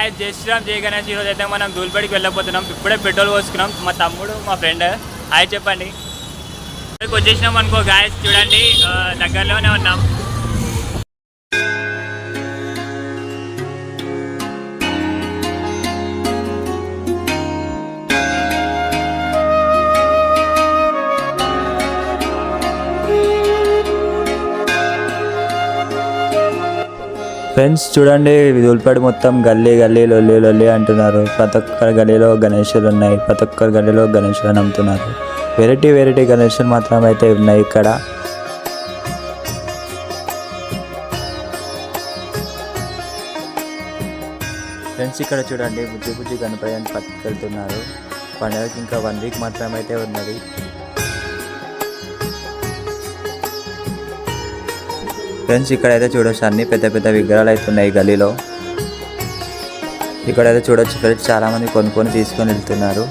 Guys జై శ్రీరామ్ జై గణేష్. ఈరోజు అయితే మనం ధూల్పేటకి వెళ్ళకపోతున్నాం. ఇప్పుడే పెట్రోల్ పోసుకున్నాం. మా తమ్ముడు మా ఫ్రెండ్ హాయ్ చెప్పండి. ఇక్కడికి వచ్చేసినాం అనుకో గాయస్, చూడండి దగ్గరలోనే ఉన్నాం. ఫ్రెండ్స్ చూడండి, ధూల్పేట మొత్తం గల్లీ గల్లీ లొల్లి లొల్లి అంటున్నారు. ప్రతి ఒక్క గల్లీలో గణేషులు ఉన్నాయి. ప్రతి ఒక్క గల్లీలో గణేషులను అమ్ముతున్నారు. వెరైటీ వెరైటీ గణేషులు మాత్రం అయితే ఉన్నాయి ఇక్కడ. ఫ్రెండ్స్ ఇక్కడ చూడండి, బుజ్జి బుజ్జి గణపతి అని పట్టుకెళ్తున్నారు. పండుగకి ఇంకా 1 వీక్ మాత్రమే అయితే ఉన్నది. ఫ్రెండ్స్ ఇక్కడైతే చూడొచ్చు, అన్ని పెద్ద పెద్ద విగ్రహాలు అయితే ఉన్నాయి గల్లీలో. ఇక్కడైతే చూడొచ్చు ఫ్రెండ్స్, చాలామంది కొనుక్కొని తీసుకొని వెళ్తున్నారు.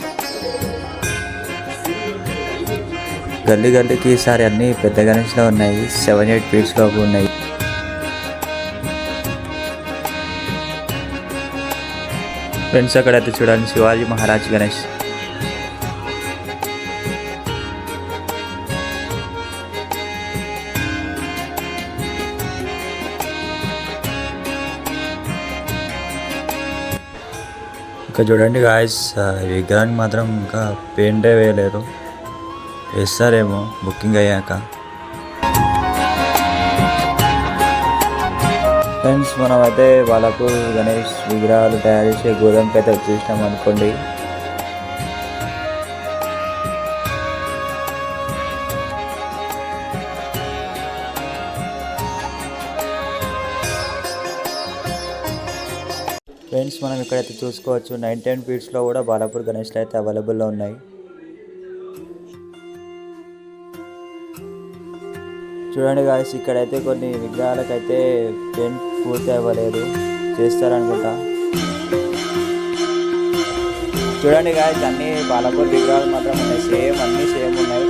గల్లీ గల్లీకి ఈసారి అన్ని పెద్ద గణేష్లో ఉన్నాయి. 7-8 ఫీట్స్ లోపు ఉన్నాయి. ఫ్రెండ్స్ అక్కడైతే చూడండి, శివాజీ మహారాజ్ గణేష్. ఇంకా చూడండి గాయస్, విగ్రహానికి మాత్రం ఇంకా పెయింటే వేయలేరు. వేస్తారేమో బుకింగ్ అయ్యాక. ఫ్రెండ్స్ మనమైతే వాళ్ళకు గణేష్ విగ్రహాలు తయారు చేసే గోదాంకి అయితే వచ్చేసినాం అనుకోండి. ఫ్రెండ్స్ మనం ఇక్కడైతే చూసుకోవచ్చు, 9-10 ఫీట్స్లో కూడా బాలాపూర్ గణేష్లు అయితే అవైలబుల్లో ఉన్నాయి. చూడండి గాయస్, ఇక్కడైతే కొన్ని విగ్రహాలకైతే పెయింట్ పూర్తి అవ్వలేదు, చేస్తారనుకుంటా. చూడండి గాయస్, అన్ని బాలాపూర్ విగ్రహాలు మాత్రం ఉన్నాయి. సేమ్ అన్నీ సేమ్ ఉన్నాయి.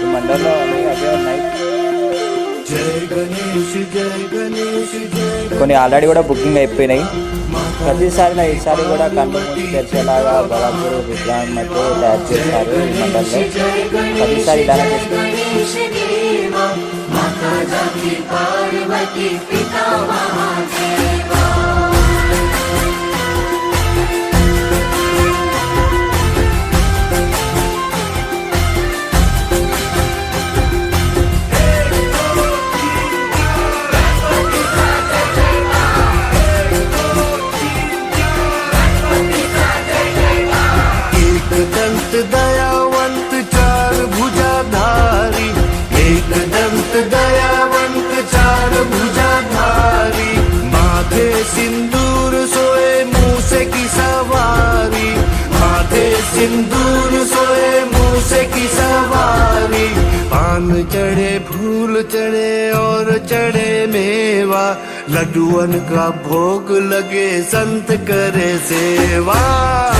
ఈ మండలంలో అన్నీ అవే ఉన్నాయి. కొన్ని ఆల్రెడీ కూడా బుకింగ్ అయిపోయినాయి. ప్రతిసారి ఈసారి కూడా కన్ను మూసి తెరిచేలాగా బాలాపూర్ విగ్రహం అయితే తయారు చేస్తారు ఈ మండలంలో. ప్రతిసారి ఇలానే చేస్తారు. दयावंत चार भुजाधारी, एक दंत दयावंत चार भुजाधारी, माथे सिंदूर सोए मूसे की सवारी, माथे सिंदूर सोए मूसे की सवारी, पान चढ़े फूल चढ़े और चढ़े मेवा, लड्डुअन का भोग लगे संत करे सेवा।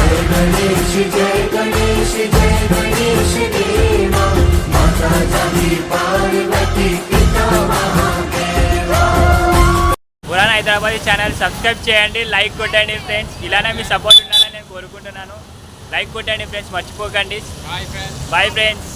जय गणेश जय गणेश जय गणेश देवा, माता जानी पार्वती पिता महादेवा। పురాణ హైదరాబాద్ ఛానల్ సబ్స్క్రైబ్ చేయండి, లైక్ కొట్టండి ఫ్రెండ్స్. ఇలానే మీ సపోర్ట్ ఉండాలని నేను కోరుకుంటున్నాను. లైక్ కొట్టండి ఫ్రెండ్స్, మర్చిపోకండి. Bye friends.